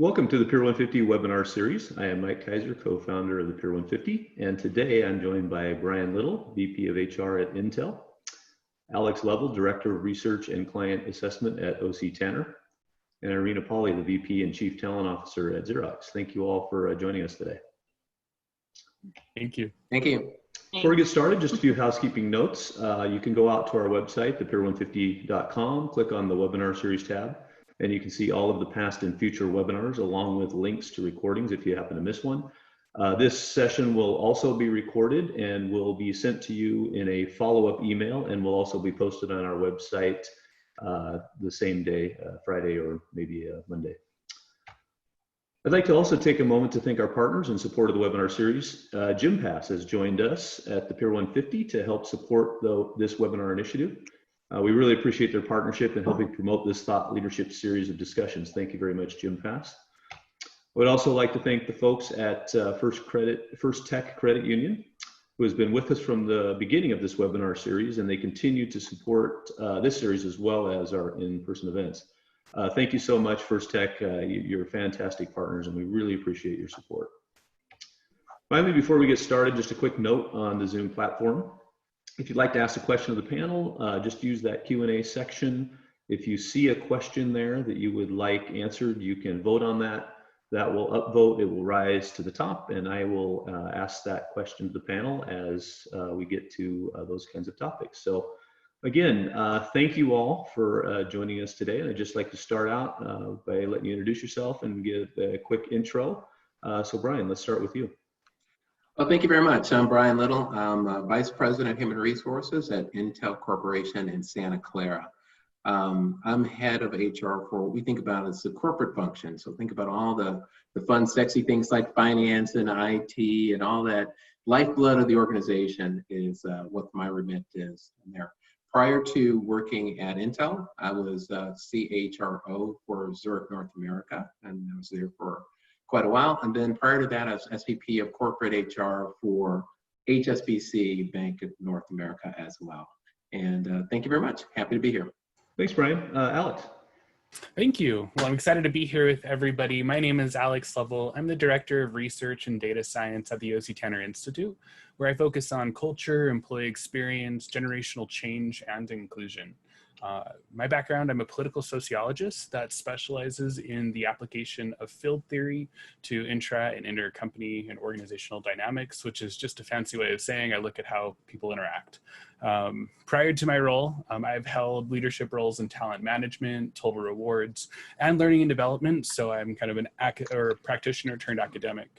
Welcome to the Peer 150 webinar series. I am Mike Kaiser, co-founder of the Peer 150, and today I'm joined by Brian Little, VP of HR at Intel, Alex Lovell, Director of Research and Client Assessment at OC Tanner, and Irina Pauly, the VP and Chief Talent Officer at Xerox. Thank you all for joining us today. Thank you. Thank you. Before we get started, just a few housekeeping notes. You can go out to our website, thepeer150.com, click on the webinar series tab, and you can see all of the past and future webinars along with links to recordings if you happen to miss one. This session will also be recorded and will be sent to you in a follow-up email, and will also be posted on our website the same day, Friday or maybe Monday. I'd like to also take a moment to thank our partners in support of the webinar series. GymPass has joined us at the Peer 150 to help support this webinar initiative. We really appreciate their partnership in helping promote this thought leadership series of discussions. Thank you very much, GymPass. I would also like to thank the folks at First Tech Credit Union, who has been with us from the beginning of this webinar series, and they continue to support this series as well as our in-person events. Thank you so much, First Tech. You're fantastic partners, and we really appreciate your support. Finally, before we get started, just a quick note on the Zoom platform. If you'd like to ask a question of the panel, just use that Q&A section. If you see a question there that you would like answered, you can vote on that. That will upvote, it will rise to the top, and I will ask that question to the panel as we get to those kinds of topics. So again, thank you all for joining us today. And I'd just like to start out by letting you introduce yourself and give a quick intro. So Brian, let's start with you. Well, thank you very much. I'm Brian Little. I'm Vice President of Human Resources at Intel Corporation in Santa Clara. I'm head of HR for what we think about as the corporate function. So think about all the fun, sexy things like finance and IT and all that. Lifeblood of the organization is what my remit is in there. Prior to working at Intel, I was CHRO for Zurich North America, and I was there for quite a while. And then prior to that, I was SVP of Corporate HR for HSBC Bank of North America as well. And thank you very much. Happy to be here. Thanks, Brian. Alex. Thank you. Well, I'm excited to be here with everybody. My name is Alex Lovell. I'm the Director of Research and Data Science at the OC Tanner Institute, where I focus on culture, employee experience, generational change, and inclusion. My background, I'm a political sociologist that specializes in the application of field theory to intra and intercompany and organizational dynamics, which is just a fancy way of saying I look at how people interact. Prior to my role, I've held leadership roles in talent management, total rewards, and learning and development. So I'm kind of an practitioner turned academic.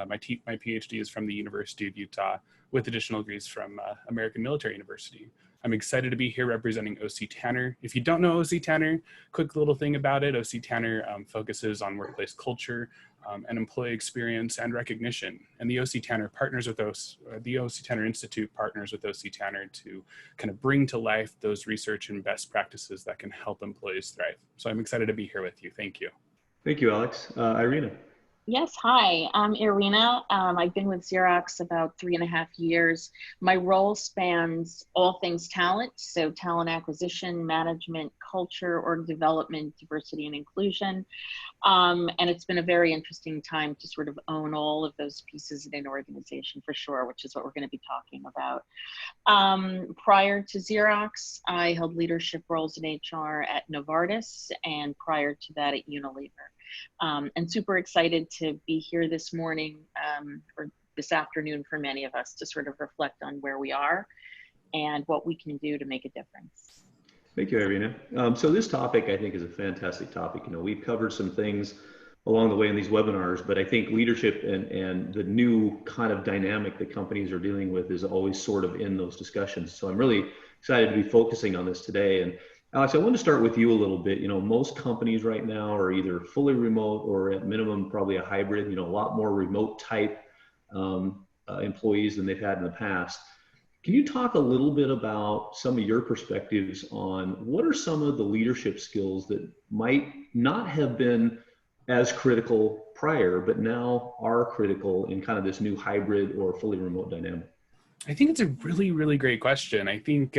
My PhD is from the University of Utah with additional degrees from American Military University. I'm excited to be here representing OC Tanner. If you don't know OC Tanner, quick little thing about it, OC Tanner focuses on workplace culture and employee experience and recognition. And the OC Tanner partners with the OC Tanner Institute partners with OC Tanner to kind of bring to life those research and best practices that can help employees thrive. So I'm excited to be here with you. Thank you. Thank you, Alex. Irina. Yes, hi, I'm Irina. I've been with Xerox about 3.5 years. My role spans all things talent, so talent acquisition, management, culture, org development, diversity and inclusion. And it's been a very interesting time to sort of own all of those pieces in an organization for sure, which is what we're going to be talking about. Prior to Xerox, I held leadership roles in HR at Novartis, and prior to that at Unilever. And super excited to be here this morning or this afternoon for many of us to sort of reflect on where we are and what we can do to make a difference. Thank you, Irina. So this topic, I think, is a fantastic topic. You know, we've covered some things along the way in these webinars, but I think leadership and the new kind of dynamic that companies are dealing with is always sort of in those discussions. So I'm really excited to be focusing on this today. And Alex, I want to start with you a little bit. You know, most companies right now are either fully remote or at minimum probably a hybrid, you know, a lot more remote type employees than they've had in the past. Can you talk a little bit about some of your perspectives on what are some of the leadership skills that might not have been as critical prior, but now are critical in kind of this new hybrid or fully remote dynamic? I think it's a really, really great question. I think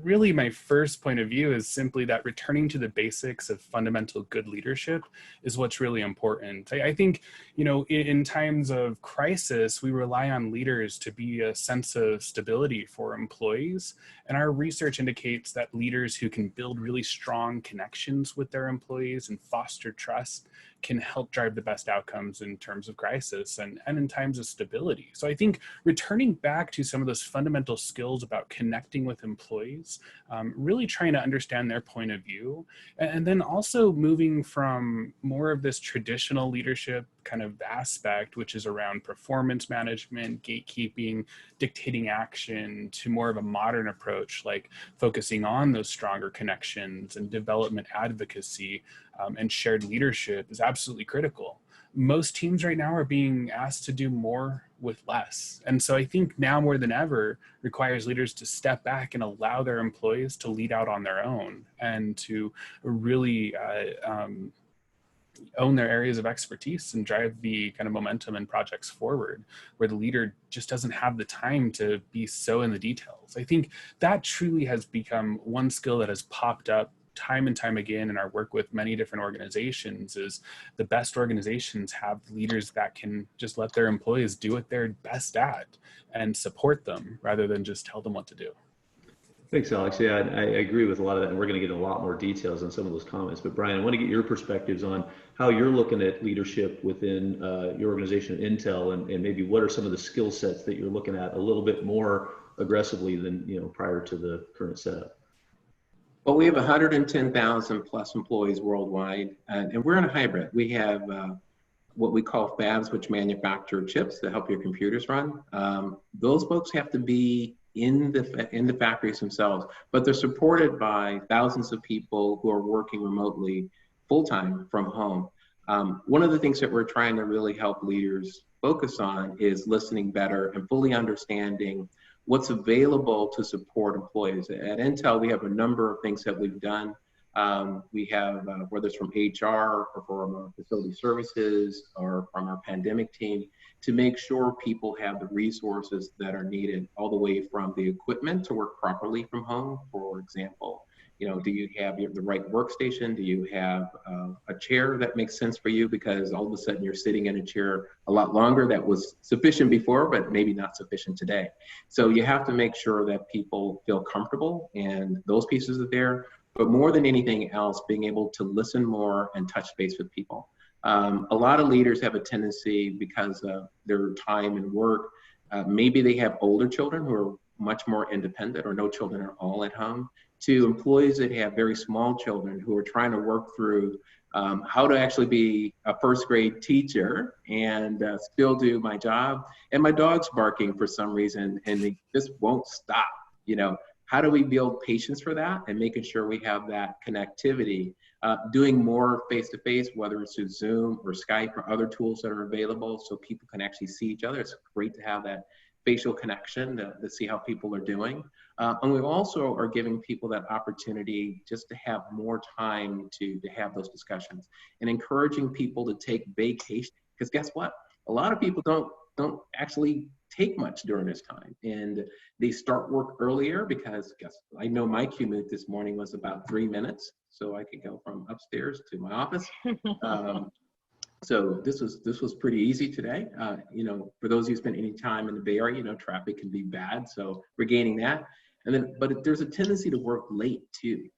really my first point of view is simply that returning to the basics of fundamental good leadership is what's really important. I think, in times of crisis, we rely on leaders to be a sense of stability for employees. And our research indicates that leaders who can build really strong connections with their employees and foster trust can help drive the best outcomes in terms of crisis and in times of stability. So I think returning back to some of those fundamental skills about connecting with employees, really trying to understand their point of view, and then also moving from more of this traditional leadership kind of aspect, which is around performance management, gatekeeping, dictating action, to more of a modern approach, like focusing on those stronger connections and development advocacy, and shared leadership is absolutely critical. Most teams right now are being asked to do more with less. And so I think now more than ever requires leaders to step back and allow their employees to lead out on their own and to really own their areas of expertise and drive the kind of momentum and projects forward, where the leader just doesn't have the time to be so in the details. I think that truly has become one skill that has popped up time and time again in our work with many different organizations. Is the best organizations have leaders that can just let their employees do what they're best at and support them rather than just tell them what to do. Thanks, Alex. Yeah, I agree with a lot of that, and we're going to get a lot more details on some of those comments. But Brian, I want to get your perspectives on how you're looking at leadership within your organization, Intel, and maybe what are some of the skill sets that you're looking at a little bit more aggressively than prior to the current setup. Well, we have 110,000 plus employees worldwide, and we're in a hybrid. We have what we call fabs, which manufacture chips that help your computers run. Those folks have to be in the factories themselves, but they're supported by thousands of people who are working remotely full-time from home. One of the things that we're trying to really help leaders focus on is listening better and fully understanding what's available to support employees. At Intel, we have a number of things that we've done. We have, whether it's from HR or from our facility services or from our pandemic team, to make sure people have the resources that are needed, all the way from the equipment to work properly from home. For example, do you have the right workstation? Do you have a chair that makes sense for you? Because all of a sudden you're sitting in a chair a lot longer. That was sufficient before, but maybe not sufficient today. So you have to make sure that people feel comfortable, and those pieces are there. But more than anything else, being able to listen more and touch base with people. A lot of leaders have a tendency, because of their time and work, maybe they have older children who are much more independent, or no children are all at home, to employees that have very small children who are trying to work through how to actually be a first grade teacher and still do my job. And my dog's barking for some reason, and they just won't stop. How do we build patience for that and making sure we have that connectivity, doing more face-to-face, whether it's through Zoom or Skype or other tools that are available so people can actually see each other. It's great to have that facial connection to see how people are doing. And we also are giving people that opportunity just to have more time to have those discussions, and encouraging people to take vacation. Because guess what? A lot of people don't actually take much during this time, and they start work earlier, because I know my commute this morning was about 3 minutes, so I could go from upstairs to my office. So this was pretty easy today. For those who spent any time in the Bay Area, traffic can be bad, so we're gaining that. But there's a tendency to work late too,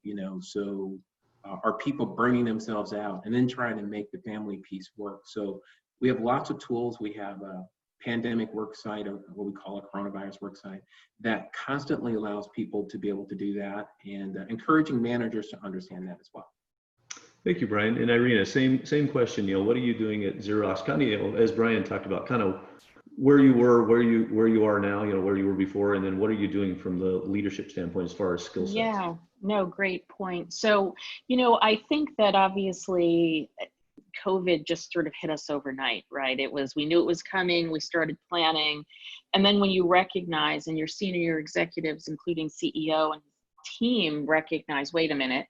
so are people burning themselves out and then trying to make the family piece work? So we have lots of tools. We have a pandemic work site, or what we call a coronavirus work site, that constantly allows people to be able to do that, and encouraging managers to understand that as well. Thank you, Brian. And Irina, same question. What are you doing at Xerox? Kind of, as Brian talked about, kind of where you were, where you are now, where you were before, and then what are you doing from the leadership standpoint as far as skill sets? Yeah, no, great point. So, I think that obviously COVID just sort of hit us overnight, right? We knew it was coming, we started planning. And then when you recognize, and your senior executives, including CEO and team, recognize, wait a minute,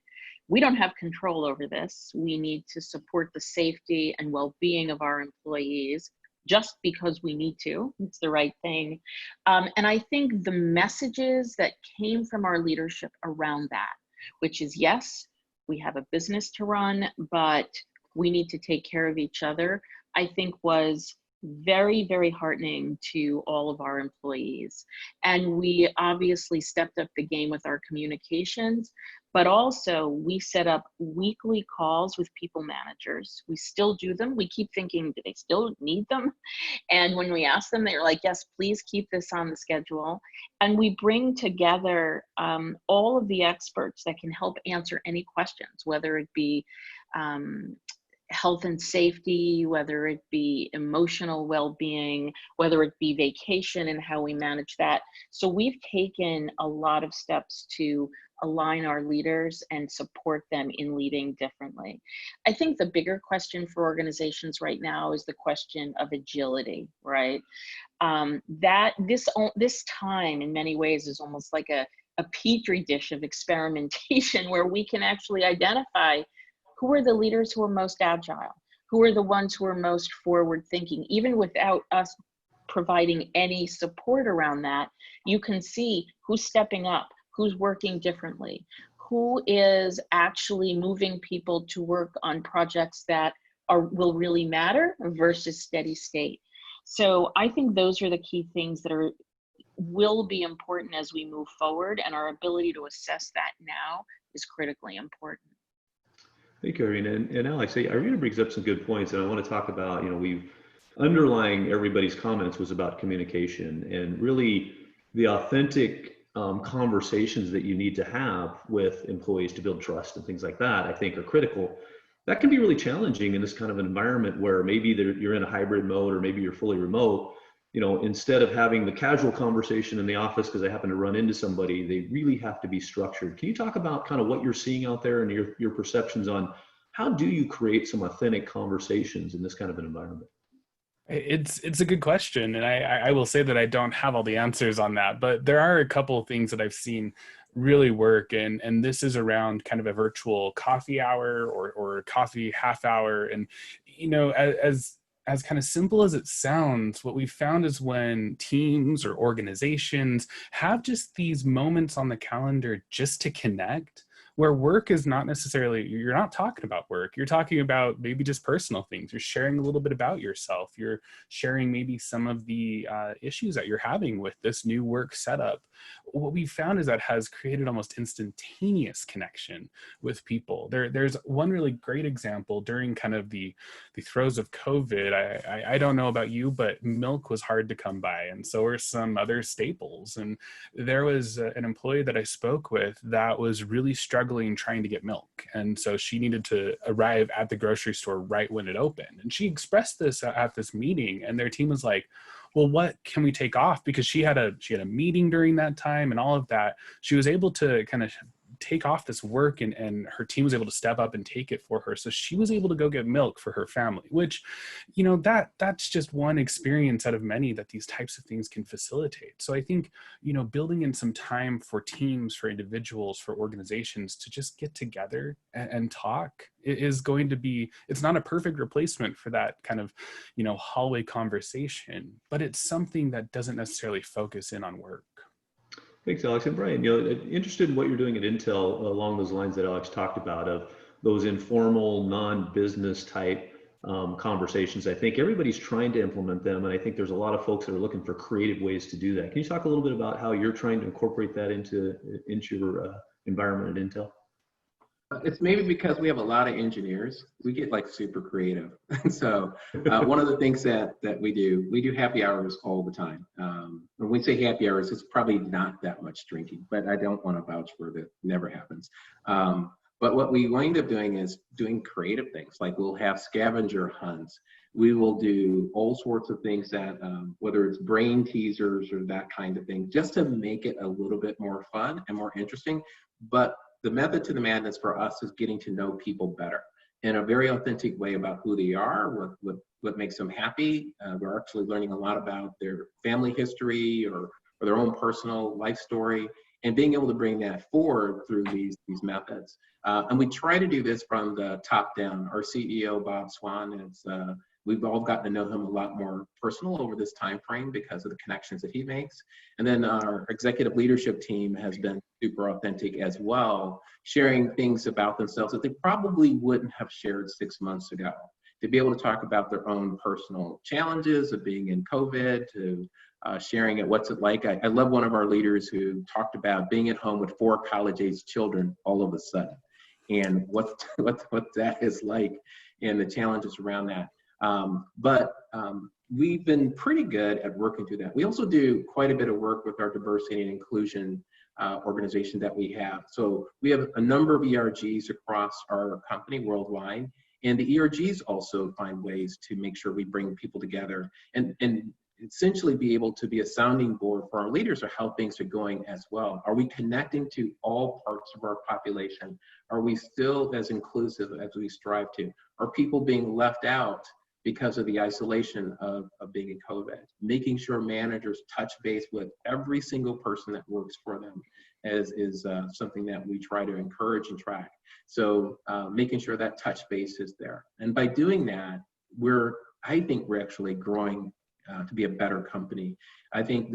we don't have control over this. We need to support the safety and well-being of our employees. just because we need to. It's the right thing. And I think the messages that came from our leadership around that, which is, yes, we have a business to run, but we need to take care of each other, I think was very, very heartening to all of our employees. And we obviously stepped up the game with our communications, but also we set up weekly calls with people managers. We still do them. We keep thinking, do they still need them? And when we ask them, they're like, yes, please keep this on the schedule. And we bring together all of the experts that can help answer any questions, whether it be health and safety, whether it be emotional well-being, whether it be vacation and how we manage that. So we've taken a lot of steps to align our leaders and support them in leading differently. I think the bigger question for organizations right now is the question of agility, right? This time in many ways is almost like a petri dish of experimentation where we can actually identify who are the leaders who are most agile, who are the ones who are most forward thinking. Even without us providing any support around that, you can see who's stepping up, who's working differently, who is actually moving people to work on projects that will really matter versus steady state. So I think those are the key things that will be important as we move forward, and our ability to assess that now is critically important. Thank you, Irina. And Alex, Irina brings up some good points, and I want to talk about, underlying everybody's comments was about communication and really the authentic conversations that you need to have with employees to build trust and things like that, I think are critical. That can be really challenging in this kind of environment where maybe you're in a hybrid mode or maybe you're fully remote. Instead of having the casual conversation in the office because I happen to run into somebody, they really have to be structured. Can you talk about kind of what you're seeing out there and your perceptions on how do you create some authentic conversations in this kind of an environment? It's a good question. And I will say that I don't have all the answers on that, but there are a couple of things that I've seen really work. And this is around kind of a virtual coffee hour or coffee half hour. And, as kind of simple as it sounds, what we found is when teams or organizations have just these moments on the calendar just to connect, where work is not necessarily, you're not talking about work, you're talking about maybe just personal things. You're sharing a little bit about yourself. You're sharing maybe some of the issues that you're having with this new work setup. What we found is that has created almost instantaneous connection with people. There's one really great example during kind of the throes of COVID. I don't know about you, but milk was hard to come by, and so were some other staples. And there was an employee that I spoke with that was really struggling trying to get milk. And so she needed to arrive at the grocery store right when it opened. And she expressed this at this meeting, and their team was like, well, what can we take off? Because she had a meeting during that time and all of that. She was able to kind of take off this work, and her team was able to step up and take it for her. So she was able to go get milk for her family, which, that's just one experience out of many that these types of things can facilitate. So I think, building in some time for teams, for individuals, for organizations to just get together and talk is going to be, it's not a perfect replacement for that kind of, hallway conversation, but it's something that doesn't necessarily focus in on work. Thanks, Alex. And Brian, interested in what you're doing at Intel along those lines that Alex talked about, of those informal, non-business type conversations. I think everybody's trying to implement them, and I think there's a lot of folks that are looking for creative ways to do that. Can you talk a little bit about how you're trying to incorporate that into your environment at Intel? It's maybe because we have a lot of engineers, we get like super creative. So one of the things that we do happy hours all the time. When we say happy hours, it's probably not that much drinking, but I don't want to vouch for that. Never happens. But what we wind up doing is doing creative things. Like we'll have scavenger hunts. We will do all sorts of things that, whether it's brain teasers or that kind of thing, just to make it a little bit more fun and more interesting. But the method to the madness for us is getting to know people better in a very authentic way about who they are, what makes them happy. We're actually learning a lot about their family history or their own personal life story, and being able to bring that forward through these methods. And we try to do this from the top down. Our CEO, Bob Swan, We've all gotten to know him a lot more personal over this time frame because of the connections that he makes. And then our executive leadership team has been super authentic as well, sharing things about themselves that they probably wouldn't have shared 6 months ago. To be able to talk about their own personal challenges of being in COVID, to sharing it, what's it like. I love one of our leaders who talked about being at home with 4 college-age children all of a sudden, and what that is like, and the challenges around that. But we've been pretty good at working through that. We also do quite a bit of work with our diversity and inclusion organization that we have. So we have a number of ERGs across our company worldwide, and the ERGs also find ways to make sure we bring people together and essentially be able to be a sounding board for our leaders of how things are going as well. Are we connecting to all parts of our population? Are we still as inclusive as we strive to? Are people being left out because of the isolation of being in COVID? Making sure managers touch base with every single person that works for them is something that we try to encourage and track. So making sure that touch base is there. And by doing that, I think we're actually growing to be a better company. I think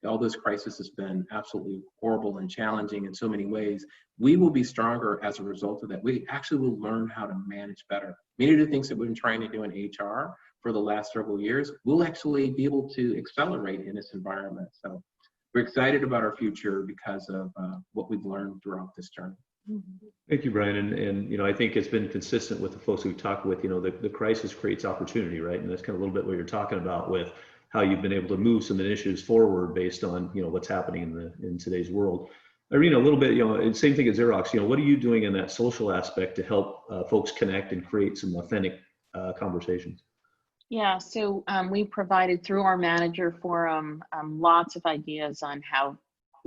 all this crisis has been absolutely horrible and challenging in so many ways. We will be stronger as a result of that. We actually will learn how to manage better. Many of the things that we've been trying to do in HR for the last several years, we'll actually be able to accelerate in this environment. So we're excited about our future because of what we've learned throughout this journey. Thank you, Brian. And I think it's been consistent with the folks we've talked with. The crisis creates opportunity, right? And that's kind of a little bit what you're talking about with how you've been able to move some initiatives forward based on what's happening in today's world. Irina, a little bit, same thing as Xerox. What are you doing in that social aspect to help folks connect and create some authentic conversations? Yeah, so we provided through our manager forum lots of ideas on how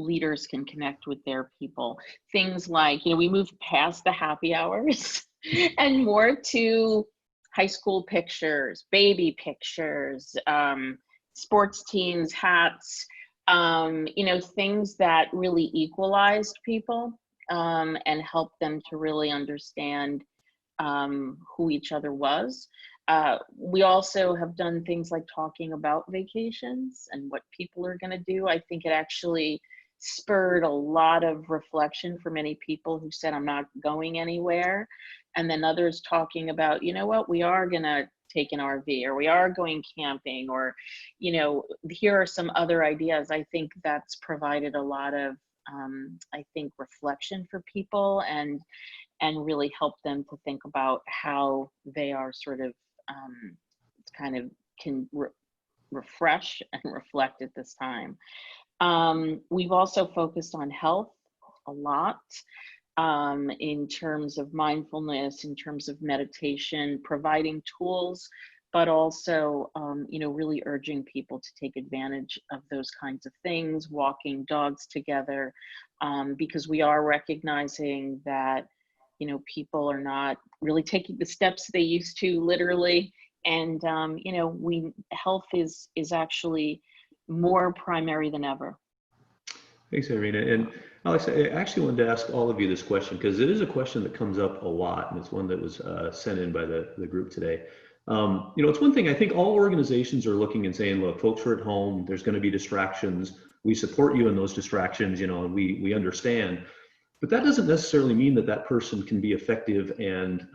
leaders can connect with their people. Things like, we moved past the happy hours and more to high school pictures, baby pictures, sports teams, hats, things that really equalized people and helped them to really understand who each other was. We also have done things like talking about vacations and what people are going to do. I think it actually spurred a lot of reflection for many people who said, I'm not going anywhere. And then others talking about, what, we are going to take an RV, or we are going camping, or, here are some other ideas. I think that's provided a lot of, reflection for people and really helped them to think about how they are sort of can refresh and reflect at this time. We've also focused on health a lot in terms of mindfulness, in terms of meditation, providing tools, but also, really urging people to take advantage of those kinds of things, walking dogs together, because we are recognizing that, people are not really taking the steps they used to literally. And, health is actually more primary than ever. Thanks, Irina. And Alex, I actually wanted to ask all of you this question because it is a question that comes up a lot, and it's one that was sent in by the group today. It's one thing I think all organizations are looking and saying, look, folks are at home, there's going to be distractions. We support you in those distractions, and we understand. But that doesn't necessarily mean that person can be effective and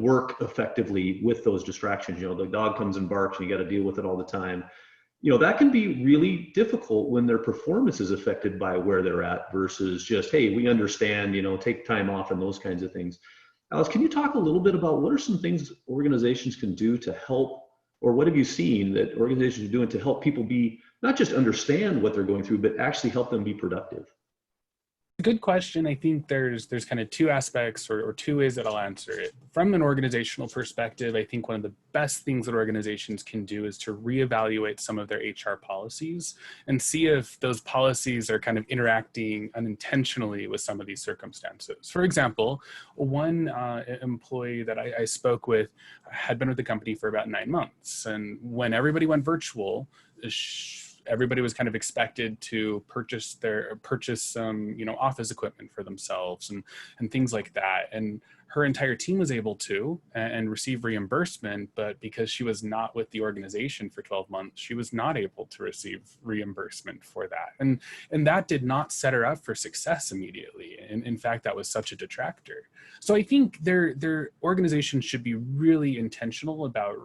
work effectively with those distractions. The dog comes and barks and you got to deal with it all the time. That can be really difficult when their performance is affected by where they're at versus just, hey, we understand, take time off and those kinds of things. Alice, can you talk a little bit about what are some things organizations can do to help, or what have you seen that organizations are doing to help people be, not just understand what they're going through, but actually help them be productive? Good question. I think there's kind of two aspects or two ways that I'll answer it. From an organizational perspective, I think one of the best things that organizations can do is to reevaluate some of their HR policies and see if those policies are kind of interacting unintentionally with some of these circumstances. For example, one employee that I spoke with had been with the company for about 9 months. And when everybody went virtual, everybody was kind of expected to purchase some, office equipment for themselves and things like that. And her entire team was able to and receive reimbursement, but because she was not with the organization for 12 months, she was not able to receive reimbursement for that. And that did not set her up for success immediately. And in fact, that was such a detractor. So I think their organizations should be really intentional about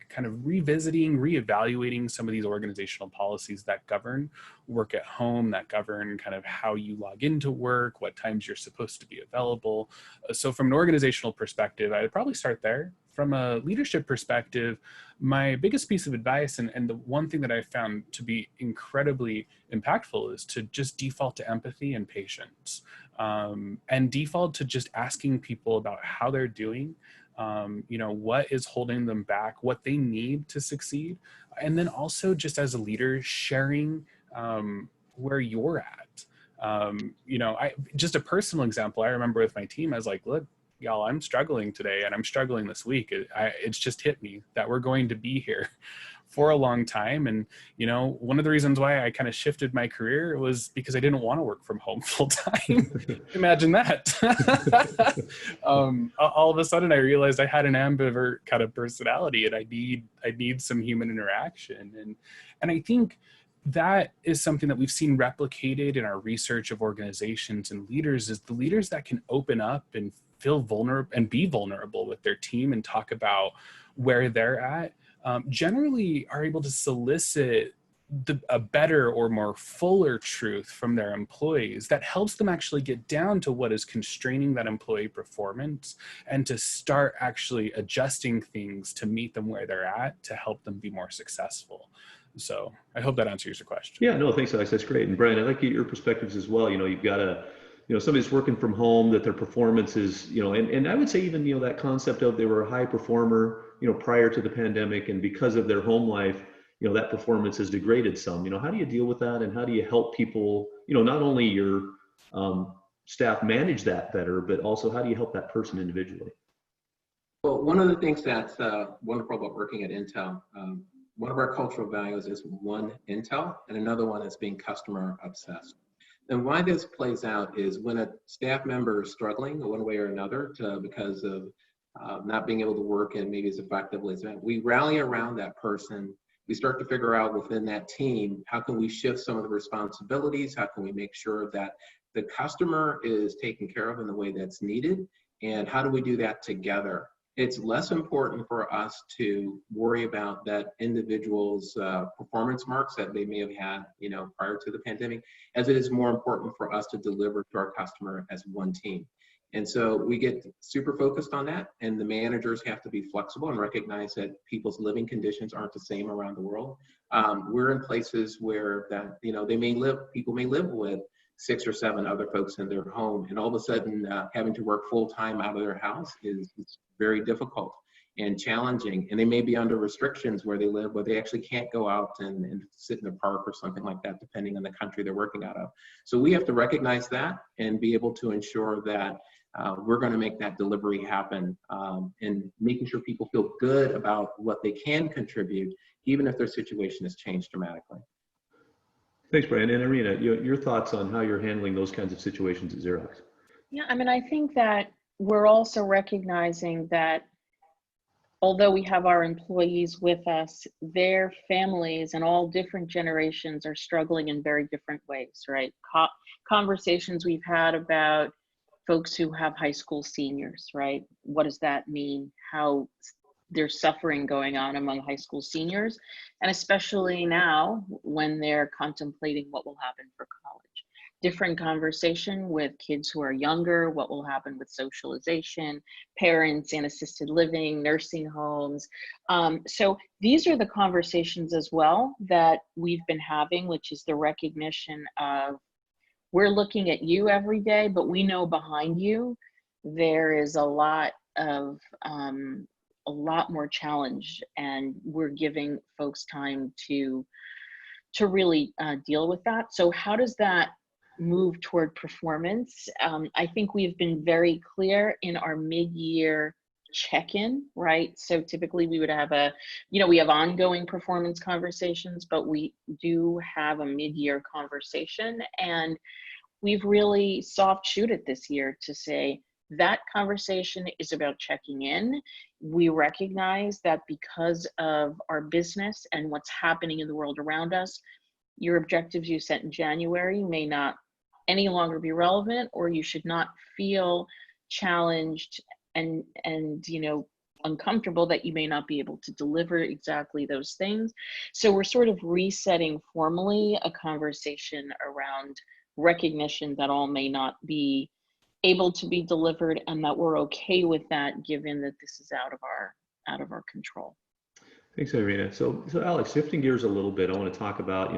kind of revisiting, reevaluating some of these organizational policies that govern work at home, that govern kind of how you log into work, what times you're supposed to be available. So from an organizational perspective, I would probably start there. From a leadership perspective, my biggest piece of advice, and the one thing that I found to be incredibly impactful, is to just default to empathy and patience, and default to just asking people about how they're doing, what is holding them back, what they need to succeed. And then also just as a leader, sharing where you're at. Just a personal example, I remember with my team, I was like, look, y'all, I'm struggling today and I'm struggling this week. It's just hit me that we're going to be here for a long time. And, one of the reasons why I kind of shifted my career was because I didn't want to work from home full time. Imagine that. All of a sudden I realized I had an ambivert kind of personality and I need some human interaction. And I think that is something that we've seen replicated in our research of organizations and leaders, is the leaders that can open up and feel vulnerable and be vulnerable with their team and talk about where they're at, generally are able to solicit a better or more fuller truth from their employees that helps them actually get down to what is constraining that employee performance and to start actually adjusting things to meet them where they're at to help them be more successful. So I hope that answers your question. Yeah, no, thanks, Alex. That's great. And Brian, I'd like to get your perspectives as well. You've got somebody's working from home, that their performance is, and I would say even, that concept of they were a high performer, prior to the pandemic, and because of their home life, that performance has degraded some. How do you deal with that, and how do you help people, not only your staff manage that better, but also how do you help that person individually? Well, one of the things that's wonderful about working at Intel, one of our cultural values is one, Intel, and another one is being customer obsessed. And why this plays out is when a staff member is struggling one way or another because of not being able to work and maybe as effectively as that, we rally around that person. We start to figure out within that team, how can we shift some of the responsibilities? How can we make sure that the customer is taken care of in the way that's needed? And how do we do that together? It's less important for us to worry about that individual's performance marks that they may have had, prior to the pandemic, as it is more important for us to deliver to our customer as one team. And so we get super focused on that, and the managers have to be flexible and recognize that people's living conditions aren't the same around the world. We're in places where that, people may live with 6 or 7 other folks in their home, and all of a sudden having to work full time out of their house is very difficult and challenging. And they may be under restrictions where they live, where they actually can't go out and sit in the park or something like that, depending on the country they're working out of. So we have to recognize that and be able to ensure that we're going to make that delivery happen, and making sure people feel good about what they can contribute, even if their situation has changed dramatically. Thanks, Brian. And Irina, your thoughts on how you're handling those kinds of situations at Xerox? Yeah, I think that we're also recognizing that although we have our employees with us, their families and all different generations are struggling in very different ways, right? Conversations we've had about folks who have high school seniors, right? What does that mean? How there's suffering going on among high school seniors, and especially now when they're contemplating what will happen for college. Different conversation with kids who are younger, what will happen with socialization, parents in assisted living, nursing homes. So these are the conversations as well that we've been having, which is the recognition of, we're looking at you every day, but we know behind you, there is a lot more challenge, and we're giving folks time to really deal with that. So how does that move toward performance? I think we've been very clear in our mid-year check-in, right? So typically we would have we have ongoing performance conversations, but we do have a mid-year conversation, and we've really soft shoot it this year to say that conversation is about checking in. We recognize that because of our business and what's happening in the world around us, your objectives you set in January may not any longer be relevant, or you should not feel challenged and uncomfortable that you may not be able to deliver exactly those things. So we're sort of resetting formally a conversation around recognition that all may not be able to be delivered, and that we're okay with that, given that this is out of our control. Thanks, Irina. So Alex, shifting gears a little bit, I want to talk about,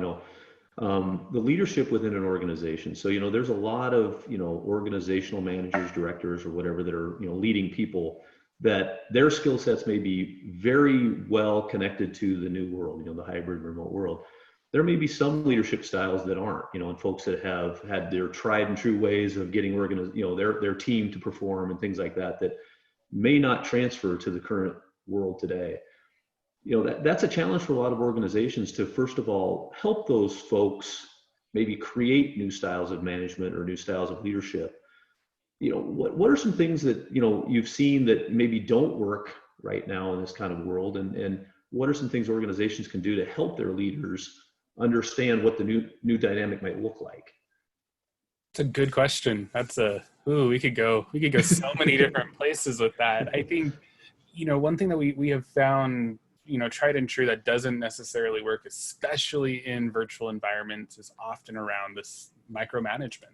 the leadership within an organization. So, there's a lot of, organizational managers, directors, or whatever that are, leading people that their skill sets may be very well connected to the new world, the hybrid remote world. There may be some leadership styles that aren't, and folks that have had their tried and true ways of getting their team to perform and things like that, that may not transfer to the current world today. That's a challenge for a lot of organizations to, first of all, help those folks maybe create new styles of management or new styles of leadership. What are some things that, you've seen that maybe don't work right now in this kind of world? And what are some things organizations can do to help their leaders understand what the new dynamic might look like? It's a good question. We could go so many different places with that. I think, one thing that we have found, tried and true, that doesn't necessarily work, especially in virtual environments, is often around this micromanagement.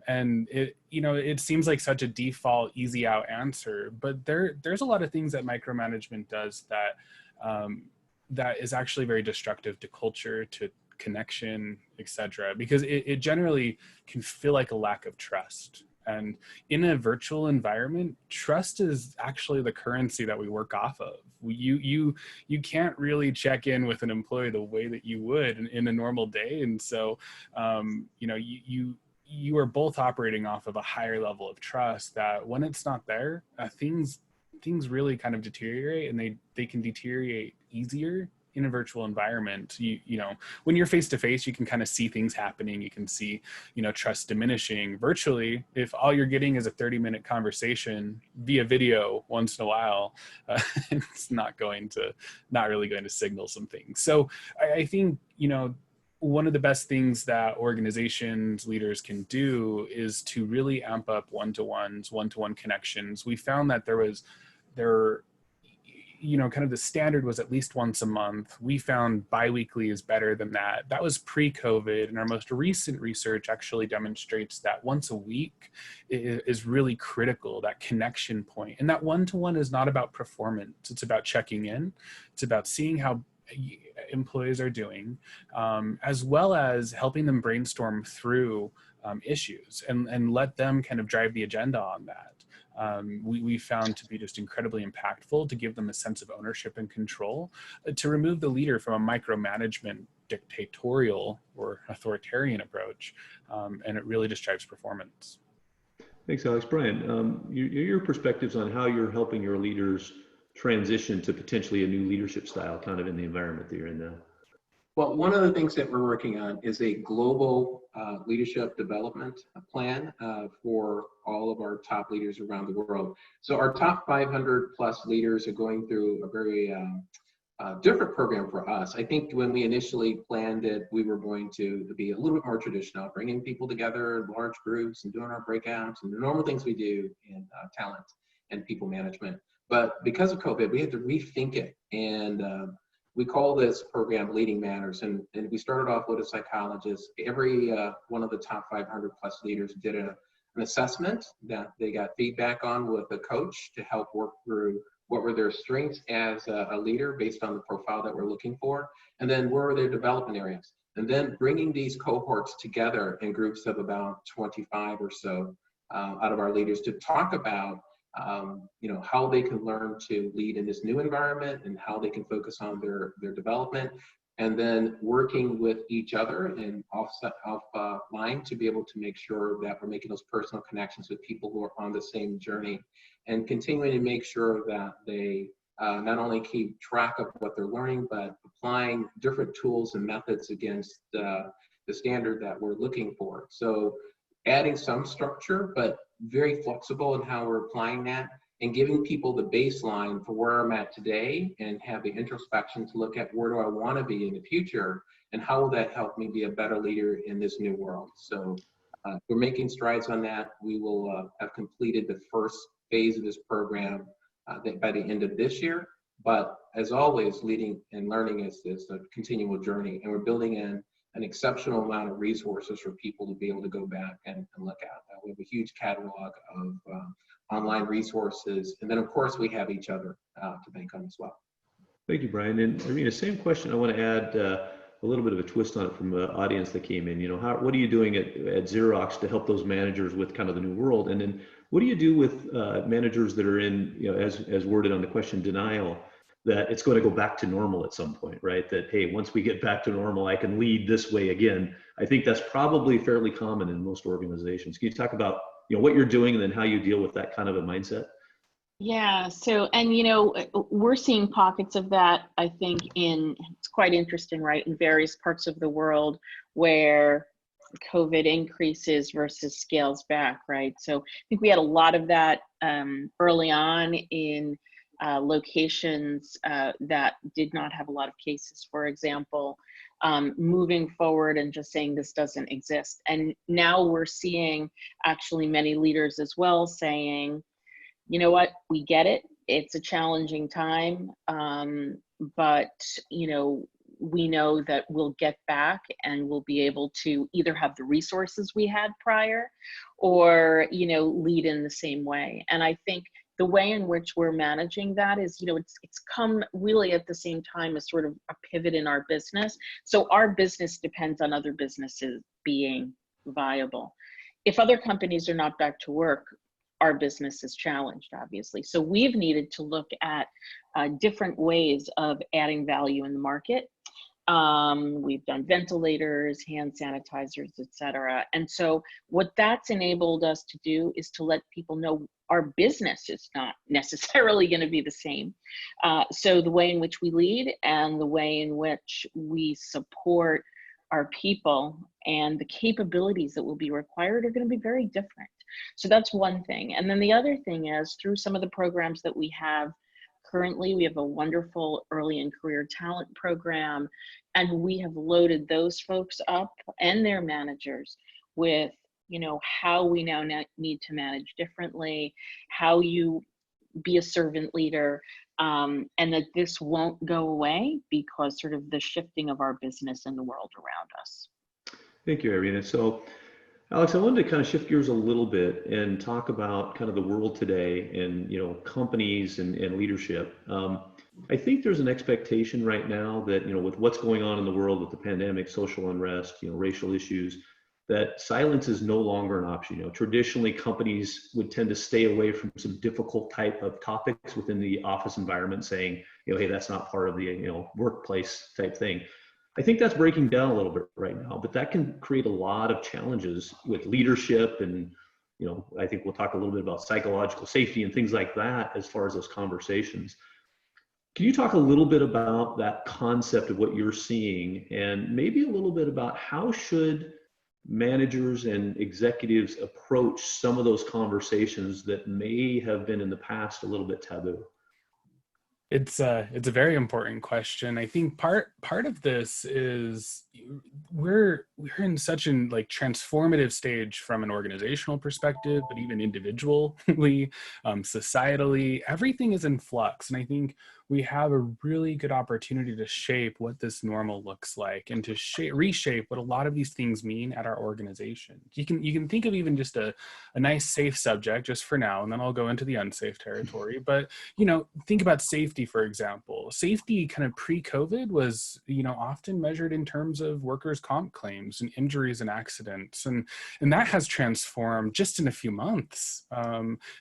And it seems like such a default, easy out answer, but there's a lot of things that micromanagement does that is actually very destructive to culture, to connection, etc., because it generally can feel like a lack of trust. And in a virtual environment, trust is actually the currency that we work off of. You can't really check in with an employee the way that you would in a normal day. And so, you are both operating off of a higher level of trust that when it's not there, things really kind of deteriorate, and they can deteriorate easier in a virtual environment. When you're face to face, you can kind of see things happening. You can see, trust diminishing. Virtually, if all you're getting is a 30-minute conversation via video once in a while, it's not really going to signal some things. So I think, one of the best things that organizations, leaders can do is to really amp up one-to-ones, one-to-one connections. We found that kind of the standard was at least once a month. We found biweekly is better than that. That was pre-COVID, and our most recent research actually demonstrates that once a week is really critical, that connection point. And that one-to-one is not about performance. It's about checking in. It's about seeing how employees are doing, as well as helping them brainstorm through issues and let them kind of drive the agenda on that. We found to be just incredibly impactful to give them a sense of ownership and control, to remove the leader from a micromanagement, dictatorial or authoritarian approach, and it really just drives performance. Thanks, Alex. Brian, your perspectives on how you're helping your leaders transition to potentially a new leadership style kind of in the environment that you're in now? Well, one of the things that we're working on is a global leadership development plan for all of our top leaders around the world. So our top 500 plus leaders are going through a very different program for us. I think when we initially planned it, we were going to be a little bit more traditional, bringing people together in large groups and doing our breakouts and the normal things we do in talent and people management. But because of COVID, we had to rethink it. And we call this program Leading Matters. And we started off with a psychologist. Every one of the top 500 plus leaders did an assessment that they got feedback on with a coach to help work through what were their strengths as a leader based on the profile that we're looking for, and then where were their development areas. And then bringing these cohorts together in groups of about 25 or so out of our leaders to talk about how they can learn to lead in this new environment and how they can focus on their development, and then working with each other and offline to be able to make sure that we're making those personal connections with people who are on the same journey, and continuing to make sure that they not only keep track of what they're learning, but applying different tools and methods against the standard that we're looking for. So adding some structure, but very flexible in how we're applying that, and giving people the baseline for where I'm at today, and have the introspection to look at where do I want to be in the future, and how will that help me be a better leader in this new world. So we're making strides on that. We will have completed the first phase of this program by the end of this year. But as always, leading and learning is a continual journey, and we're building in an exceptional amount of resources for people to be able to go back and look at. We have a huge catalog of online resources, and then of course we have each other to bank on as well. Thank you, Brian. And Irina, same question. I want to add a little bit of a twist on it from the audience that came in. You know, what are you doing at Xerox to help those managers with kind of the new world? And then what do you do with managers that are in, you know, as worded on the question, denial, that it's going to go back to normal at some point, right? That, hey, once we get back to normal, I can lead this way again. I think that's probably fairly common in most organizations. Can you talk about, you know, what you're doing and then how you deal with that kind of a mindset? Yeah, so, and you know, we're seeing pockets of that, I think, it's quite interesting, right, in various parts of the world where COVID increases versus scales back, right? So I think we had a lot of that early on in locations that did not have a lot of cases, for example, moving forward and just saying this doesn't exist. And now we're seeing actually many leaders as well saying, you know what, we get it. It's a challenging time, but you know, we know that we'll get back and we'll be able to either have the resources we had prior, or you know, lead in the same way. And I think the way in which we're managing that is, you know, it's come really at the same time as sort of a pivot in our business. So our business depends on other businesses being viable. If other companies are not back to work, our business is challenged, obviously. So we've needed to look at different ways of adding value in the market. We've done ventilators, hand sanitizers, et cetera. And so what that's enabled us to do is to let people know our business is not necessarily going to be the same. So the way in which we lead and the way in which we support our people and the capabilities that will be required are going to be very different. So that's one thing. And then the other thing is, through some of the programs that we have currently, we have a wonderful early and career talent program, and we have loaded those folks up and their managers with, you know, how we now need to manage differently, how you be a servant leader, and that this won't go away because sort of the shifting of our business and the world around us. Thank you, Irina. So Alex, I wanted to kind of shift gears a little bit and talk about kind of the world today and, you know, companies and leadership. I think there's an expectation right now that, you know, with what's going on in the world with the pandemic, social unrest, you know, racial issues, that silence is no longer an option. You know, traditionally companies would tend to stay away from some difficult type of topics within the office environment, saying, you know, hey, that's not part of the, you know, workplace type thing. I think that's breaking down a little bit right now, but that can create a lot of challenges with leadership. And, you know, I think we'll talk a little bit about psychological safety and things like that as far as those conversations. Can you talk a little bit about that concept of what you're seeing, and maybe a little bit about how should managers and executives approach some of those conversations that may have been in the past a little bit taboo? It's a very important question. I think part of this is we're in such an like transformative stage from an organizational perspective, but even individually, societally, everything is in flux. And I think we have a really good opportunity to shape what this normal looks like, and to reshape what a lot of these things mean at our organization. You can think of even just a nice safe subject just for now, and then I'll go into the unsafe territory. But, you know, think about safety, for example. Safety kind of pre-COVID was, you know, often measured in terms of workers' comp claims and injuries and accidents. And that has transformed just in a few months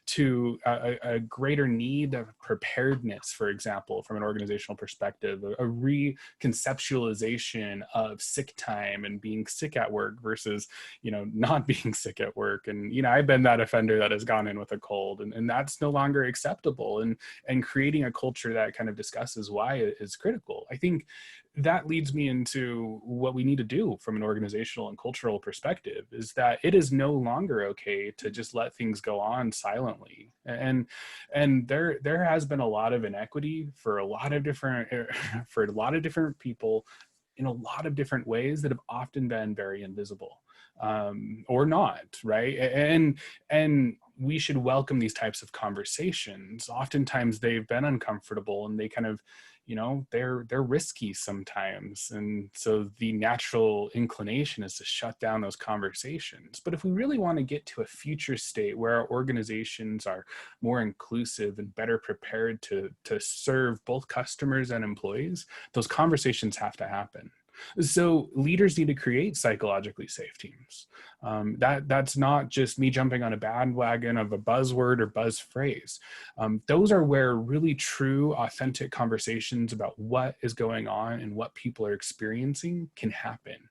to a greater need of preparedness, for example, example, from an organizational perspective, a reconceptualization of sick time and being sick at work versus, not being sick at work. And, I've been that offender that has gone in with a cold, and that's no longer acceptable. And creating a culture that kind of discusses why is critical. I think that leads me into what we need to do from an organizational and cultural perspective, is that it is no longer okay to just let things go on silently. And there has been a lot of inequity for a lot of different people in a lot of different ways that have often been very invisible, or not, right? And we should welcome these types of conversations. Oftentimes they've been uncomfortable, and they kind of, they're risky sometimes. And so the natural inclination is to shut down those conversations. But if we really want to get to a future state where our organizations are more inclusive and better prepared to serve both customers and employees, those conversations have to happen. So leaders need to create psychologically safe teams. That's not just me jumping on a bandwagon of a buzzword or buzz phrase. Those are where really true, authentic conversations about what is going on and what people are experiencing can happen.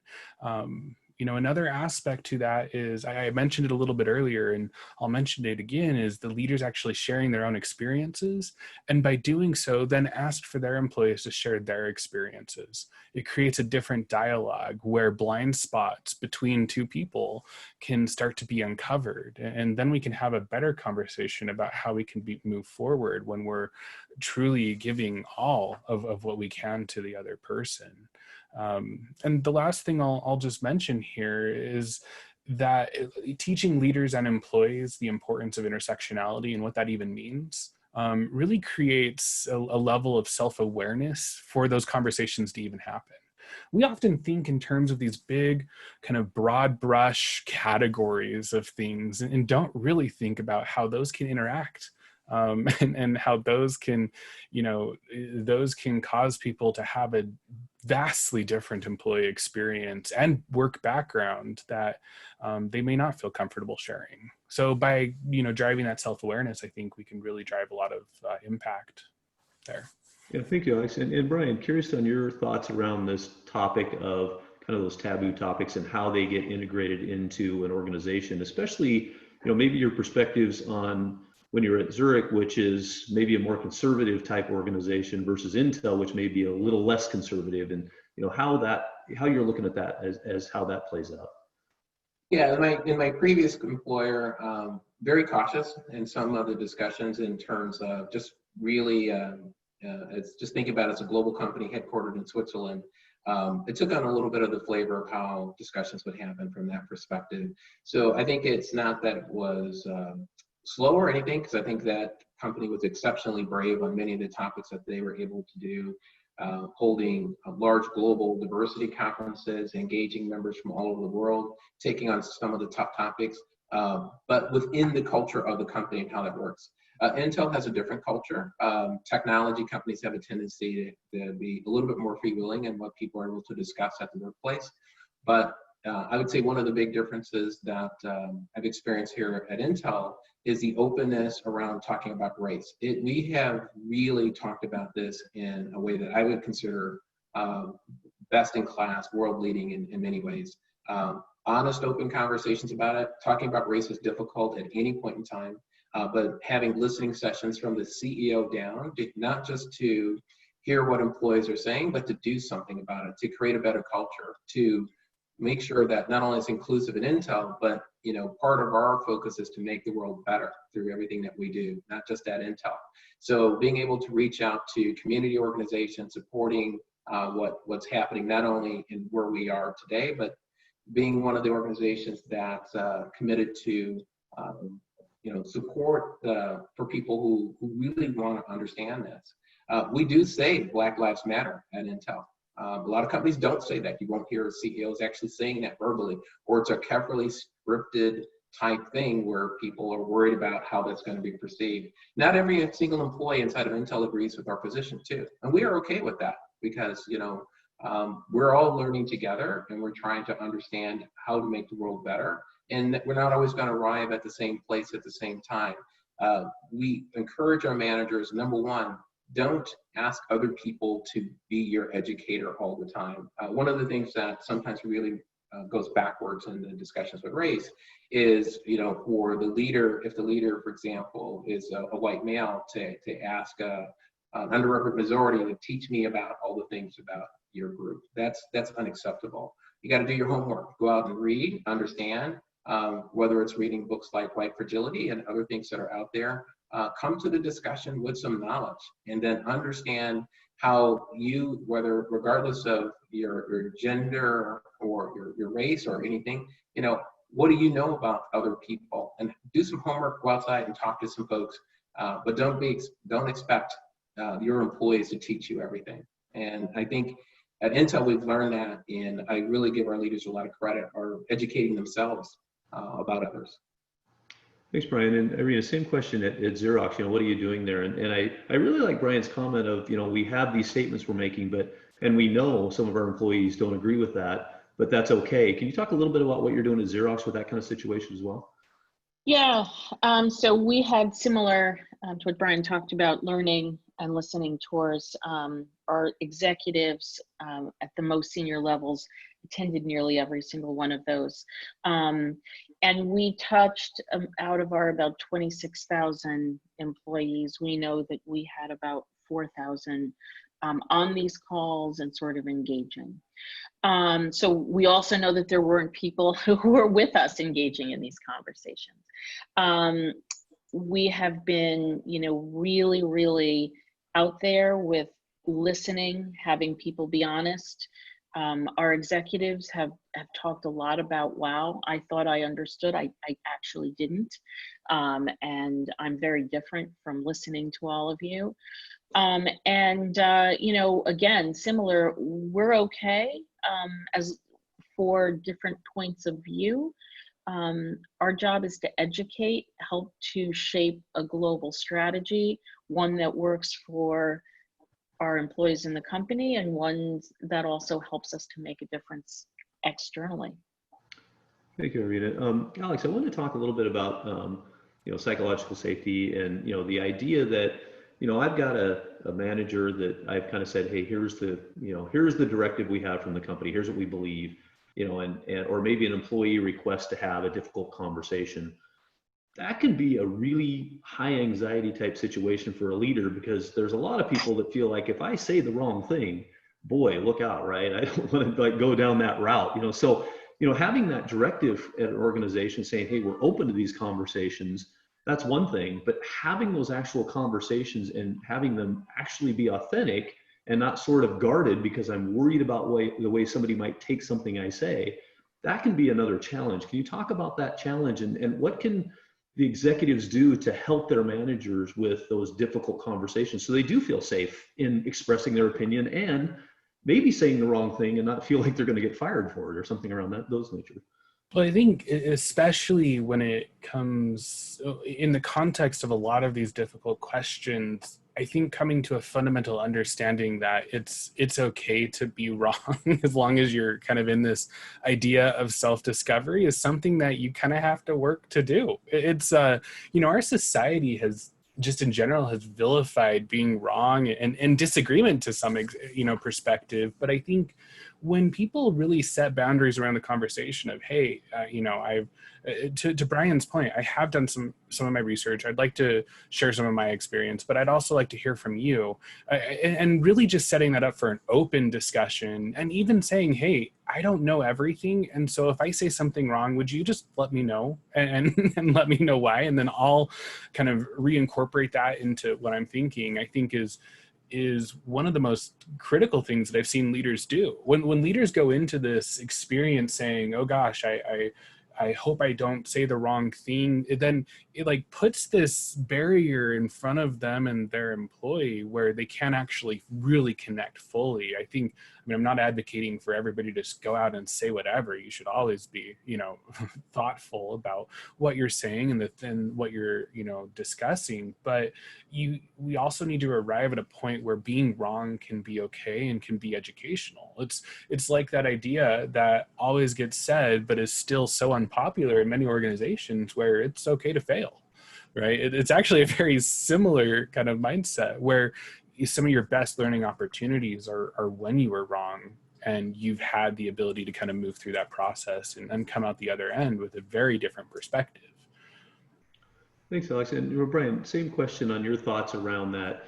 Another aspect to that is, I mentioned it a little bit earlier, and I'll mention it again, is the leaders actually sharing their own experiences. And by doing so, then ask for their employees to share their experiences. It creates a different dialogue where blind spots between two people can start to be uncovered. And then we can have a better conversation about how we can move forward when we're truly giving all of what we can to the other person. And the last thing I'll just mention here is that teaching leaders and employees the importance of intersectionality and what that even means really creates a level of self-awareness for those conversations to even happen. We often think in terms of these big kind of broad brush categories of things, and don't really think about how those can interact. And how those can cause people to have a vastly different employee experience and work background that they may not feel comfortable sharing. So by driving that self-awareness, I think we can really drive a lot of impact there. Yeah, thank you, Alex. And Brian, curious on your thoughts around this topic of kind of those taboo topics and how they get integrated into an organization, especially maybe your perspectives on when you're at Zurich, which is maybe a more conservative type organization, versus Intel, which may be a little less conservative, and how you're looking at that as how that plays out. Yeah, in my previous employer, very cautious in some of the discussions in terms of just really, it's just think about it as a global company headquartered in Switzerland. It took on a little bit of the flavor of how discussions would happen from that perspective. So I think it's not that it was slow or anything, because I think that company was exceptionally brave on many of the topics that they were able to do, holding large global diversity conferences, engaging members from all over the world, taking on some of the tough topics, but within the culture of the company and how that works. Intel has a different culture. Technology companies have a tendency to be a little bit more freewheeling in what people are able to discuss at the workplace. But I would say one of the big differences that I've experienced here at Intel is the openness around talking about race. We have really talked about this in a way that I would consider best in class, world leading in many ways. Honest, open conversations about it. Talking about race is difficult at any point in time, but having listening sessions from the CEO down, not just to hear what employees are saying, but to do something about it, to create a better culture, to make sure that not only it's inclusive in Intel, but part of our focus is to make the world better through everything that we do, not just at Intel. So being able to reach out to community organizations, supporting what's happening not only in where we are today, but being one of the organizations that's committed to support for people who really want to understand this. We do say Black Lives Matter at Intel. A lot of companies don't say that. You won't hear CEOs actually saying that verbally, or it's a carefully scripted type thing where people are worried about how that's going to be perceived. Not every single employee inside of Intel agrees with our position too. And we are okay with that because, we're all learning together and we're trying to understand how to make the world better. And we're not always going to arrive at the same place at the same time. We encourage our managers, number one, don't ask other people to be your educator all the time. One of the things that sometimes really goes backwards in the discussions with race is, for the leader, if the leader, for example, is a white male, to ask an underrepresented minority to teach me about all the things about your group. That's unacceptable. You got to do your homework. Go out and read, understand, whether it's reading books like White Fragility and other things that are out there. Come to the discussion with some knowledge, and then understand how you, regardless of your gender or your race or anything, what do you know about other people? And do some homework, go outside and talk to some folks, but don't expect your employees to teach you everything. And I think at Intel, we've learned that, and I really give our leaders a lot of credit for educating themselves about others. Thanks, Brian. And Irina, same question at Xerox, what are you doing there? And I really like Brian's comment of, we have these statements we're making, and we know some of our employees don't agree with that, but that's okay. Can you talk a little bit about what you're doing at Xerox with that kind of situation as well? Yeah, so we had similar to what Brian talked about, learning and listening tours. Our executives at the most senior levels attended nearly every single one of those. And we touched, out of our about 26,000 employees, we know that we had about 4,000 on these calls and sort of engaging. So we also know that there weren't people who were with us engaging in these conversations. We have been, really, really out there with listening, having people be honest. Our executives have talked a lot about, wow, I thought I understood, I actually didn't. And I'm very different from listening to all of you. Again, similar, we're okay as for different points of view. Our job is to educate, help to shape a global strategy, one that works for our employees in the company, and one that also helps us to make a difference externally. Thank you, Irina. Alex, I want to talk a little bit about psychological safety, and the idea that I've got a manager that I've kind of said, hey, here's the directive we have from the company. Here's what we believe, or maybe an employee requests to have a difficult conversation. That can be a really high anxiety type situation for a leader, because there's a lot of people that feel like if I say the wrong thing, boy, look out, right? I don't want to go down that route, So, having that directive at an organization saying, hey, we're open to these conversations, that's one thing, but having those actual conversations and having them actually be authentic and not sort of guarded because I'm worried about the way somebody might take something I say, that can be another challenge. Can you talk about that challenge, and what can the executives do to help their managers with those difficult conversations so they do feel safe in expressing their opinion and maybe saying the wrong thing and not feel like they're going to get fired for it or something around those nature? Well, I think especially when it comes in the context of a lot of these difficult questions, I think coming to a fundamental understanding that it's okay to be wrong as long as you're kind of in this idea of self-discovery is something that you kind of have to work to do. It's, our society has just in general has vilified being wrong and disagreement to some, perspective. But I think when people really set boundaries around the conversation of, hey, I've, to Brian's point, I have done some of my research. I'd like to share some of my experience, but I'd also like to hear from you. And really just setting that up for an open discussion, and even saying, hey, I don't know everything. And so if I say something wrong, would you just let me know and let me know why? And then I'll kind of reincorporate that into what I'm thinking, I think is one of the most critical things that I've seen leaders do. When leaders go into this experience saying, oh gosh, I hope I don't say the wrong thing, then it like puts this barrier in front of them and their employee where they can't actually really connect fully. I mean, I'm not advocating for everybody to just go out and say whatever. You should always be, thoughtful about what you're saying and what you're, discussing. But we also need to arrive at a point where being wrong can be okay and can be educational. It's like that idea that always gets said, but is still so unpopular in many organizations, where it's okay to fail, right? It's actually a very similar kind of mindset where some of your best learning opportunities are when you were wrong and you've had the ability to kind of move through that process and come out the other end with a very different perspective. Thanks, Alex. And Brian, same question on your thoughts around that,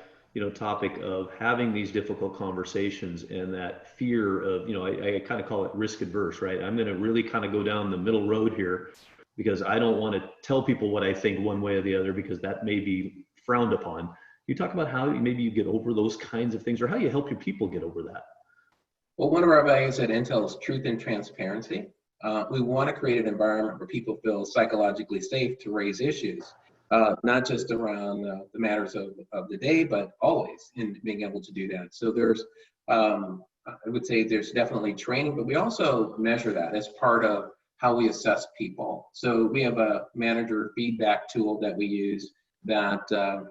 topic of having these difficult conversations and that fear of, I kind of call it risk adverse, right? I'm going to really kind of go down the middle road here because I don't want to tell people what I think one way or the other because that may be frowned upon. You talk about how maybe you get over those kinds of things or how you help your people get over that. Well, one of our values at Intel is truth and transparency. We want to create an environment where people feel psychologically safe to raise issues, not just around the matters of the day, but always in being able to do that. So there's, I would say there's definitely training, but we also measure that as part of how we assess people. So we have a manager feedback tool that we use that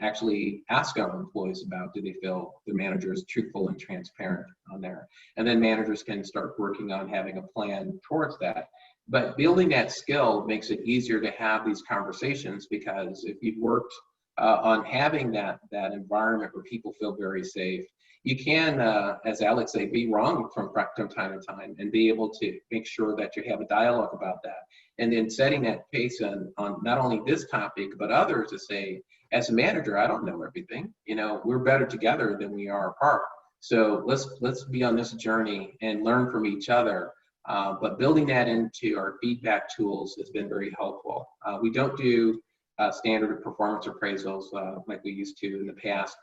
actually ask our employees about, do they feel their manager is truthful and transparent on there? And then managers can start working on having a plan towards that. But building that skill makes it easier to have these conversations because if you've worked on having that environment where people feel very safe, you can, as Alex said, be wrong from time to time and be able to make sure that you have a dialogue about that. And then setting that pace on not only this topic, but others to say, as a manager, I don't know everything. We're better together than we are apart. So let's be on this journey and learn from each other. But building that into our feedback tools has been very helpful. We don't do standard performance appraisals like we used to in the past.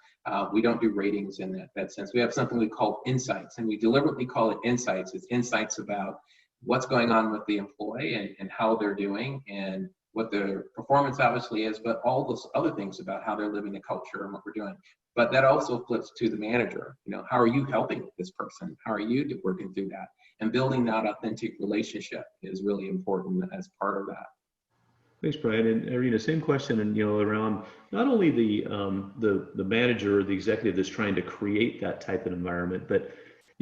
We don't do ratings in that sense. We have something we call insights, and we deliberately call it insights. It's insights about what's going on with the employee and how they're doing and what their performance obviously is, but all those other things about how they're living the culture and what we're doing. But that also flips to the manager. How are you helping this person? How are you working through that? And building that authentic relationship is really important as part of that. Thanks, Brian. And Irina, same question, and around not only the manager or the executive that's trying to create that type of environment, but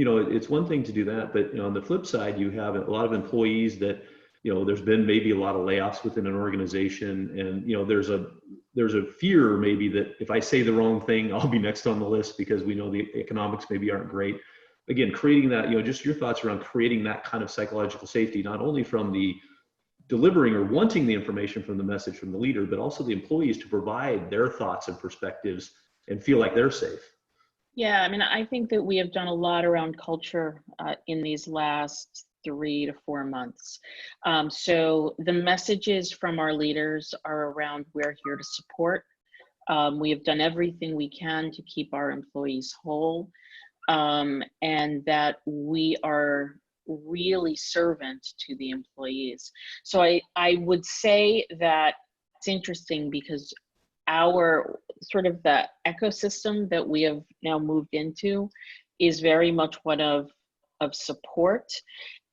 it's one thing to do that, but on the flip side, you have a lot of employees that there's been maybe a lot of layoffs within an organization, and there's a fear maybe that if I say the wrong thing, I'll be next on the list because we know the economics maybe aren't great. Again, creating that, just your thoughts around creating that kind of psychological safety, not only from the delivering or wanting the information from the message from the leader, but also the employees to provide their thoughts and perspectives and feel like they're safe. Yeah, I think that we have done a lot around culture in these last 3 to 4 months. So the messages from our leaders are around we're here to support. We have done everything we can to keep our employees whole, and that we are really servant to the employees. So I would say that it's interesting because our sort of the ecosystem that we have now moved into is very much one of support.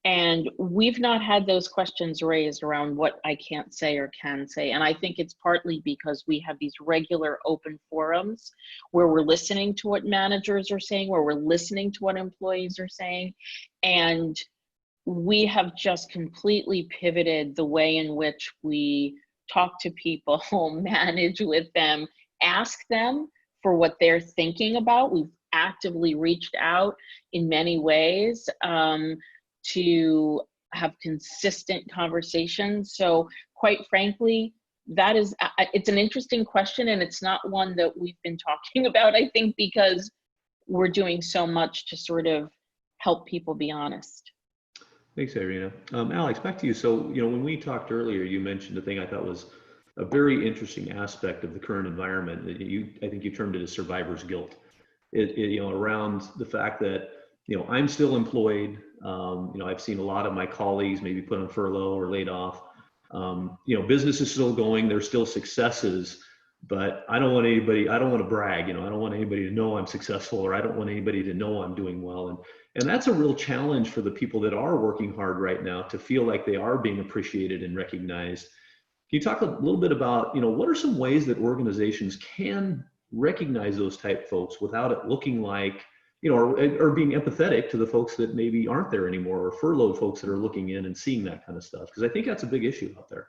And we've not had those questions raised around what I can't say or can say. And I think it's partly because we have these regular open forums where we're listening to what managers are saying, where we're listening to what employees are saying. And we have just completely pivoted the way in which we talk to people, manage with them, ask them for what they're thinking about. We've actively reached out in many ways to have consistent conversations. So quite frankly, it's an interesting question, and it's not one that we've been talking about, I think, because we're doing so much to sort of help people be honest. Thanks, Irina. Alex, back to you. So, when we talked earlier, you mentioned a thing I thought was a very interesting aspect of the current environment. I think you termed it as survivor's guilt. Around the fact that, I'm still employed. I've seen a lot of my colleagues maybe put on furlough or laid off. Business is still going. There's still successes, but I don't want to brag. I don't want anybody to know I'm successful, or I don't want anybody to know I'm doing well. And that's a real challenge for the people that are working hard right now to feel like they are being appreciated and recognized. Can you talk a little bit about, what are some ways that organizations can recognize those type folks without it looking like, or being empathetic to the folks that maybe aren't there anymore, or furloughed folks that are looking in and seeing that kind of stuff? Because I think that's a big issue out there.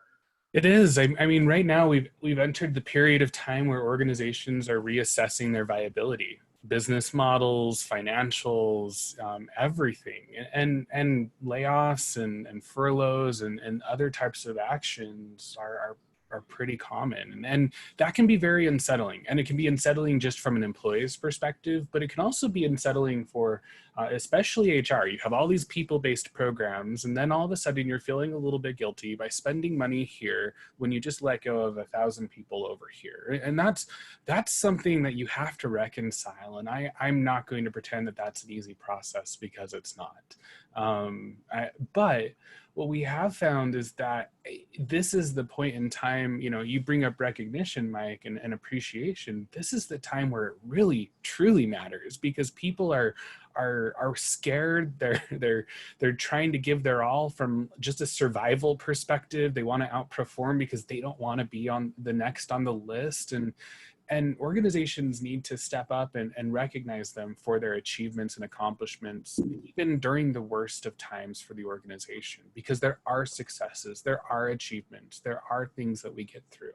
It is. I mean, right now we've entered the period of time where organizations are reassessing their viability. business models, financials, everything, and layoffs and furloughs and other types of actions are pretty common, and that can be very unsettling. And it can be unsettling just from an employee's perspective, but it can also be unsettling for especially HR. You have all these people-based programs, and then all of a sudden you're feeling a little bit guilty by spending money here when you just let go of 1,000 people over here. And that's something that you have to reconcile. And I'm not going to pretend that that's an easy process, because it's not. But what we have found is that this is the point in time, you bring up recognition, Mike, and appreciation. This is the time where it really, truly matters, because people are scared. They're trying to give their all from just a survival perspective. They want to outperform because they don't want to be on the next on the list. And organizations need to step up and recognize them for their achievements and accomplishments, even during the worst of times for the organization, because there are successes, there are achievements, there are things that we get through.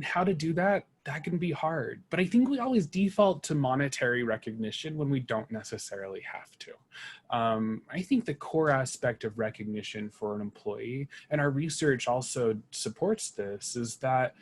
How to do that can be hard. But I think we always default to monetary recognition when we don't necessarily have to. I think the core aspect of recognition for an employee, and our research also supports this, is that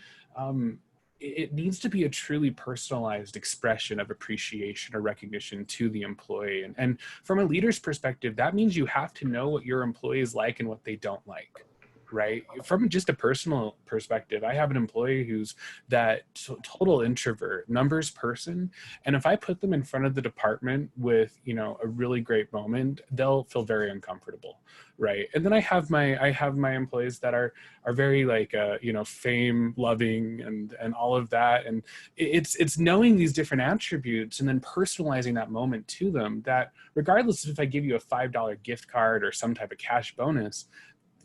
it needs to be a truly personalized expression of appreciation or recognition to the employee. And from a leader's perspective, that means you have to know what your employees like and what they don't like, right? From just a personal perspective, I have an employee who's that total introvert, numbers person. And if I put them in front of the department with, a really great moment, they'll feel very uncomfortable, right? And then I have my employees that are very like, fame loving and all of that. And it's knowing these different attributes and then personalizing that moment to them, that regardless if I give you a $5 gift card or some type of cash bonus,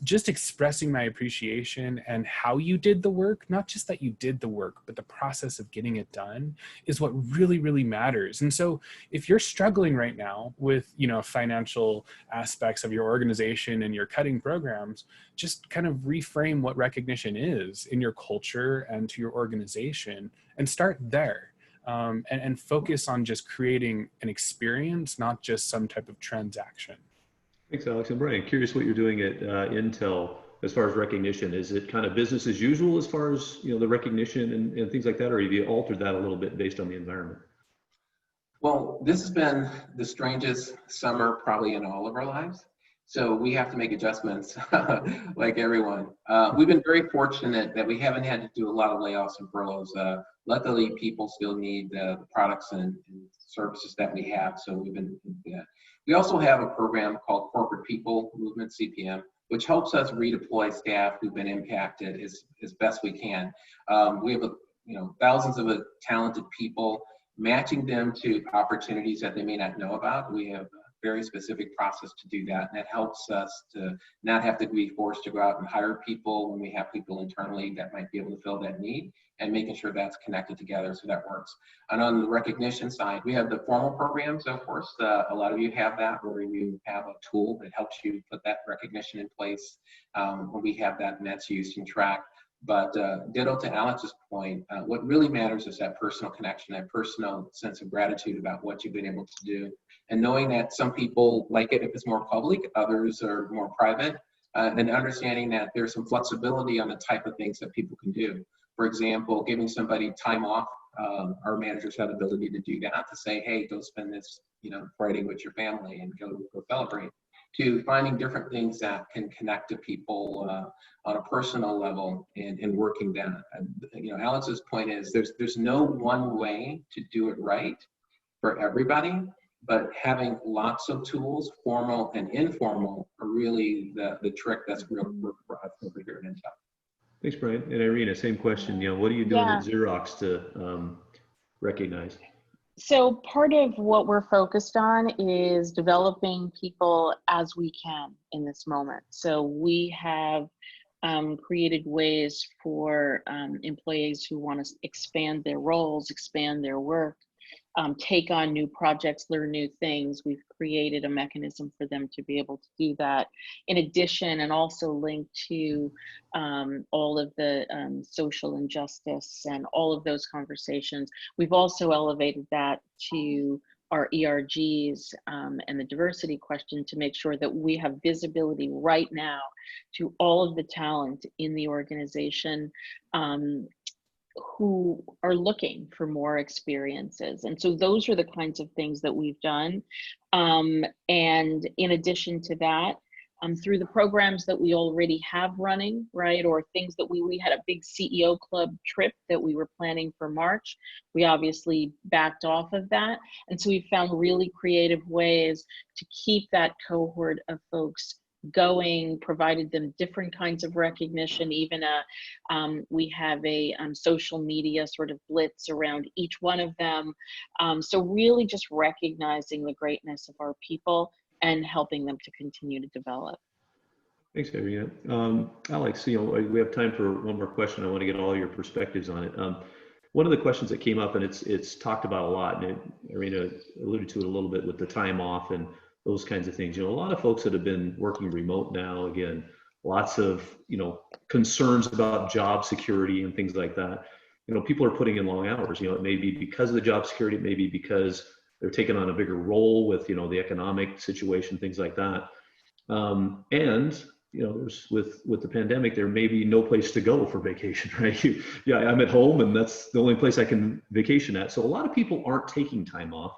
just expressing my appreciation and how you did the work, not just that you did the work, but the process of getting it done, is what really, really matters. And so if you're struggling right now with, financial aspects of your organization and you're cutting programs, just kind of reframe what recognition is in your culture and to your organization, and start there. And focus on just creating an experience, not just some type of transaction. Thanks, Alex. And Brian, curious what you're doing at Intel as far as recognition. Is it kind of business as usual as far as the recognition and things like that, or have you altered that a little bit based on the environment? Well, this has been the strangest summer probably in all of our lives. So we have to make adjustments like everyone. We've been very fortunate that we haven't had to do a lot of layoffs and furloughs. Luckily, people still need the products and services that we have. So we've been doing that. We also have a program called Corporate People Movement, CPM, which helps us redeploy staff who've been impacted as best we can. We have thousands of talented people, matching them to opportunities that they may not know about. We have a very specific process to do that, and it helps us to not have to be forced to go out and hire people when we have people internally that might be able to fill that need, and making sure that's connected together so that works. And on the recognition side, we have the formal programs, of course. A lot of you have that, where you have a tool that helps you put that recognition in place when we have that, and that's used and tracked. But ditto to Alex's point, what really matters is that personal connection, that personal sense of gratitude about what you've been able to do. And knowing that some people like it if it's more public, others are more private, and understanding that there's some flexibility on the type of things that people can do. For example, giving somebody time off, our managers have the ability to do that, to say, hey, go spend this Friday with your family and go celebrate, to finding different things that can connect to people on a personal level and working that. Alex's point is there's no one way to do it right for everybody, but having lots of tools, formal and informal, are really the trick that's real for us over here at Intel. Thanks, Brian. And Irina, same question. What are you doing at Xerox to recognize? So part of what we're focused on is developing people as we can in this moment. So we have created ways for employees who want to expand their roles, expand their work, take on new projects, learn new things. We've created a mechanism for them to be able to do that. In addition, and also linked to all of the social injustice and all of those conversations, we've also elevated that to our ERGs and the diversity question to make sure that we have visibility right now to all of the talent in the organization who are looking for more experiences. And so those are the kinds of things that we've done. And in addition to that, through the programs that we already have running, right, or things that we had a big CEO club trip that we were planning for March, we obviously backed off of that. And so we found really creative ways to keep that cohort of folks going, provided them different kinds of recognition, even we have a social media sort of blitz around each one of them. So really just recognizing the greatness of our people and helping them to continue to develop. Thanks, Irina. Alex, we have time for one more question. I want to get all your perspectives on it. One of the questions that came up, and it's talked about a lot, and Irina alluded to it a little bit with the time off and those kinds of things. A lot of folks that have been working remote now, again, lots of, concerns about job security and things like that. People are putting in long hours. It may be because of the job security, it may be because they're taking on a bigger role with, the economic situation, things like that. And there's with the pandemic, there may be no place to go for vacation, right? I'm at home and that's the only place I can vacation at. So a lot of people aren't taking time off.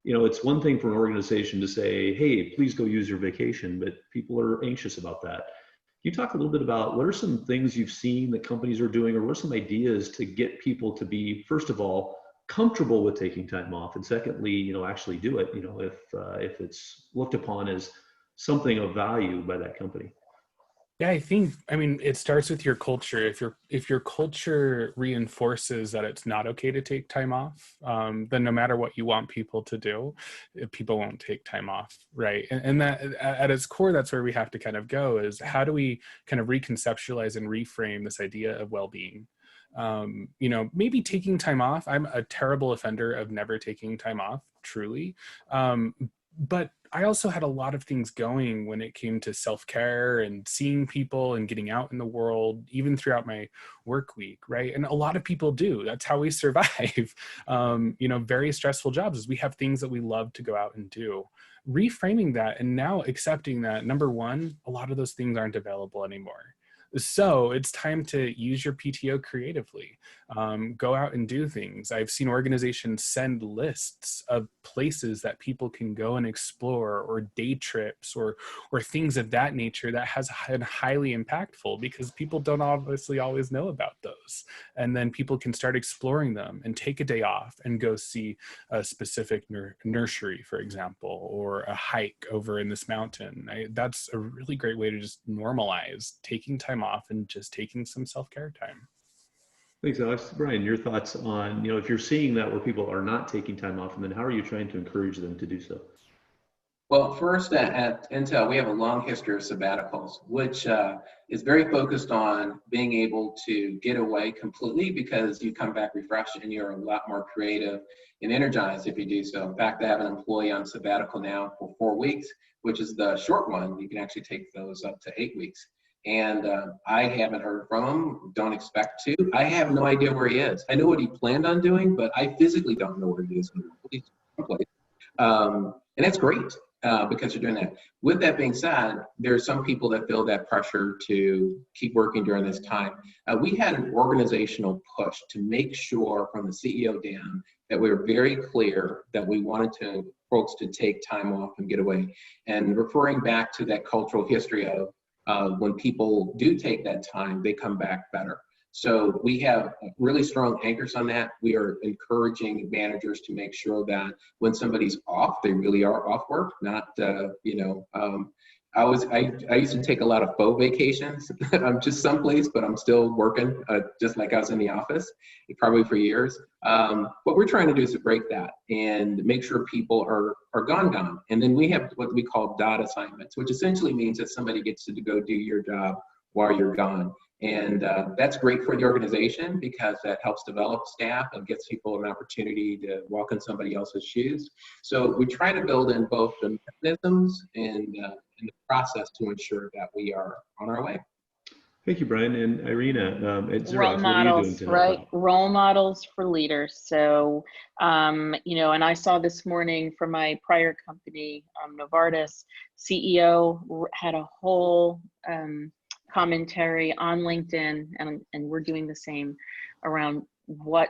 It's one thing for an organization to say, hey, please go use your vacation, but people are anxious about that. Can you talk a little bit about what are some things you've seen that companies are doing, or what are some ideas to get people to be, first of all, comfortable with taking time off, and secondly, actually do it, if it's looked upon as something of value by that company? Yeah, it starts with your culture. If your culture reinforces that it's not okay to take time off, then no matter what you want people to do, people won't take time off, right? And that at its core, that's where we have to kind of go, is how do we kind of reconceptualize and reframe this idea of well-being? Maybe taking time off. I'm a terrible offender of never taking time off, truly. But I also had a lot of things going when it came to self-care and seeing people and getting out in the world, even throughout my work week, right? And a lot of people do. That's how we survive. Very stressful jobs is we have things that we love to go out and do. Reframing that and now accepting that, number one, a lot of those things aren't available anymore. So it's time to use your PTO creatively. Go out and do things. I've seen organizations send lists of places that people can go and explore, or day trips, or things of that nature that has been highly impactful, because people don't obviously always know about those. And then people can start exploring them and take a day off and go see a specific nursery, for example, or a hike over in this mountain. That's a really great way to just normalize taking time off and just taking some self-care time. Thanks, Alex. Brian, your thoughts on, if you're seeing that where people are not taking time off, and then how are you trying to encourage them to do so? Well, first, at Intel, we have a long history of sabbaticals, which is very focused on being able to get away completely, because you come back refreshed and you're a lot more creative and energized if you do so. In fact, I have an employee on sabbatical now for 4 weeks, which is the short one. You can actually take those up to 8 weeks. And I haven't heard from him, don't expect to. I have no idea where he is. I know what he planned on doing, but I physically don't know where he is. And that's great because you're doing that. With that being said, there are some people that feel that pressure to keep working during this time. We had an organizational push to make sure from the CEO down that we were very clear that we wanted folks to take time off and get away. And referring back to that cultural history of when people do take that time, they come back better. So we have really strong anchors on that. We are encouraging managers to make sure that when somebody's off, they really are off work, not, I used to take a lot of faux vacations. I'm just someplace, but I'm still working, just like I was in the office, probably for years. What we're trying to do is to break that and make sure people are gone. And then we have what we call dot assignments, which essentially means that somebody gets to go do your job while you're gone. And that's great for the organization because that helps develop staff and gets people an opportunity to walk in somebody else's shoes. So we try to build in both the mechanisms and the process to ensure that we are on our way. Thank you, Brian. And Irina, at Xerox, Role what are you doing models, to help right? out? Role models for leaders. So, you know, and I saw this morning from my prior company, Novartis, CEO had a whole commentary on LinkedIn, and we're doing the same around what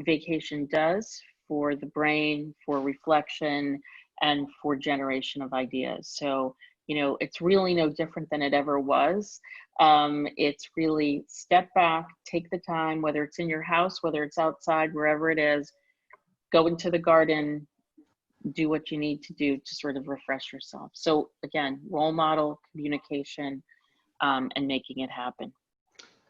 vacation does for the brain, for reflection, and for generation of ideas. So, you know, it's really no different than it ever was. It's really step back, take the time, whether it's in your house, whether it's outside, wherever it is, go into the garden, do what you need to do to sort of refresh yourself. So again, role model, communication, and making it happen.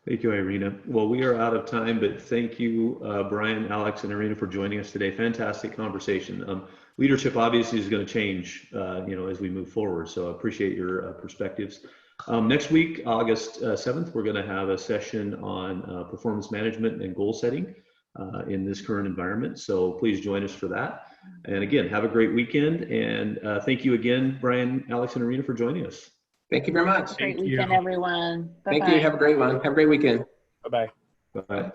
Thank you, Irina. Well, we are out of time, but thank you, Brian, Alex, and Irina for joining us today. Fantastic conversation. Leadership obviously is going to change, you know, as we move forward. So I appreciate your perspectives. Next week, August 7th, we're going to have a session on performance management and goal setting in this current environment. So please join us for that. And again, have a great weekend. And thank you again, Brian, Alex, and Irina for joining us. Thank you very much. Great weekend, everyone. Bye-bye. Thank you. Have a great one. Have a great weekend. Bye-bye. Bye.